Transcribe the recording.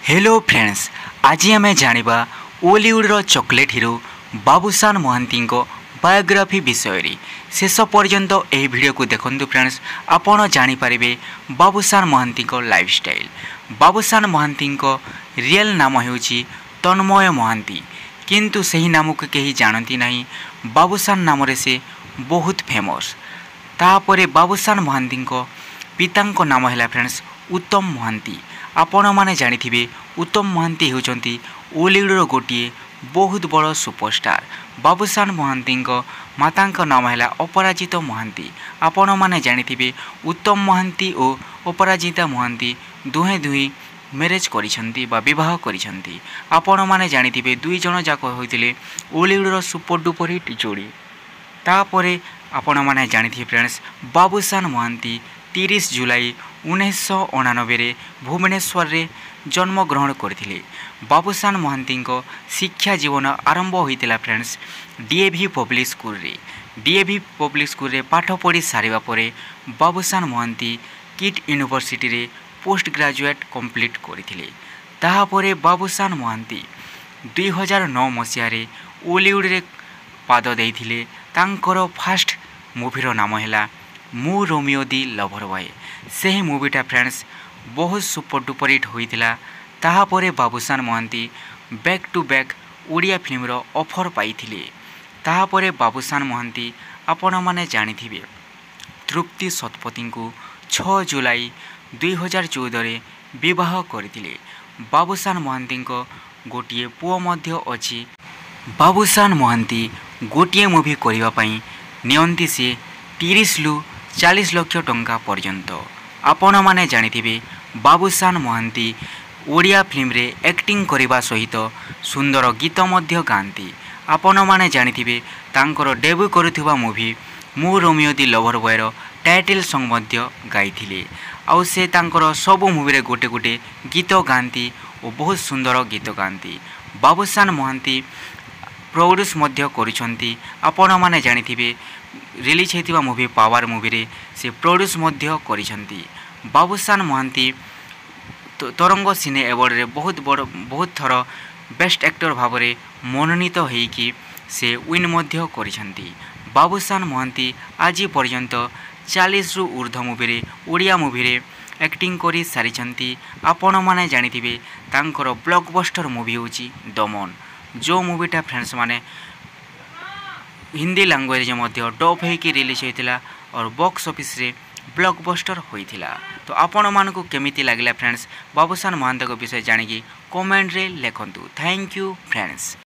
Hello friends, आज आम जाना ओलीवुड्र chocolate hero Babushan Mahanti biography विषय शेष पर्यंत यह वीडियो को देखंतु फ्रेंड्स। आपण जानीपारे बाबूशान महांती लाइफस्टाइल। बाबूशान महांती रियल नाम होउची तन्मय महांती, किंतु सही नाम को कहीं जानती नहीं। बाबूशान नाम से बहुत फेमस। तापरे बाबूशान महांती पिता नाम है फ्रेंड्स उत्तम महांती। आपण मैंने जानी उत्तम महांती होती ओलीवुड्र गोटे बहुत बड़ सुपरस्टार। बाबूशान महांती माता नाम है अपराजिता महांती। आपण मैंने जानी उत्तम महांती और अपराजिता महांती दुहे दुही मैरेज करिसेंती बा विवाह करिसेंती। आपण मैंने जानी दुई जन जाक होते ओलीवुड्र सुपर डुपर हिट जोड़ी। तापरे आपण मैंने जानी फ्रेंड्स बाबूशान महांती 30 जुलाई 1999 भुवनेश्वर रे जन्म ग्रहण करथिले। बाबूशान महांती शिक्षा जीवन आरंभ होइतिला फ्रेंड्स डीएवी पब्लिक स्कूल रे। डीएवी पब्लिक स्कूल रे पाठ पढ़ी सारिबा परे बाबूशान महांती किट यूनिवर्सिटी रे पोस्ट ग्रेजुएट कंप्लीट करथिले। ताहा परे बाबूशान महांती 2009 मसीह रे ओलीवुड रे पाद देइथिले। तांकर फास्ट मूवीर नाम है मु रोमियो दी लवर बॉय। से ही मूवीटा फ्रेंड्स बहुत सुपर डुपर हिट होइतिला। ताहा परे Babushan Mohanty back to back Odia film रो ऑफर पाइथिले। ताहा परे बाबूशान महांती आपण माने जानिथिबे तृप्ति शतपथी को 6 जुलाई 2014 रे विवाह करथिले। बाबूशान महांती गोटे पुओ मध्य अछि। बाबूशान महांती गोटे मूवी करिवा पई नियंती से 30 लु 40 लाख टंका पर्यंत। आपण माने जानिथिबे बाबूशान महांती ओडिया फिल्म रे एक्टिंग करिबा सहित सुंदर गीत मध्य गांती। आपण माने जानिथिबे तांकर डेब्यू करुथिबा मूवी मु रोमियो दी लवर बॉय रो टाइटल सॉन्ग मध्य गाइथिले। आउ से तांकर सब मूवी रे गोटे गोटे गीत गांती और बहुत सुंदर गीत गांती। बाबूशान महांती प्रोड्यूस मध्य करिसंती। आपण माने जानिथिबे रिलीज होइतिबा मूवी पावर मूवी रे से प्रोड्यूस मध्य करिसंती। बाबूशान महांती तरंग सिने अवार्ड रे बहुत थर बेस्ट एक्टर भाव में मनोनीत होइकी से विन मध्य करिसंती। बाबूशान महांती आज पर्यंत 40 रु ऊर्ध्व मूवी रे ओडिया मूवी रे एक्टिंग करी सारिसंती। आपण माने जानिथिबे तांकर ब्लॉकबस्टर मूवी होची दमन, जो मूवीटा फ्रेंड्स माने हिंदी लैंग्वेज मध्य डब होइकी रिलीज होइतिला और बॉक्स ऑफिस रे ब्लॉकबस्टर होइतिला। तो आपण मानकु केमिति लागिला फ्रेंड्स बाबूशान महांती विषय जानिकी कमेंट रे लेखंतु। Thank you friends.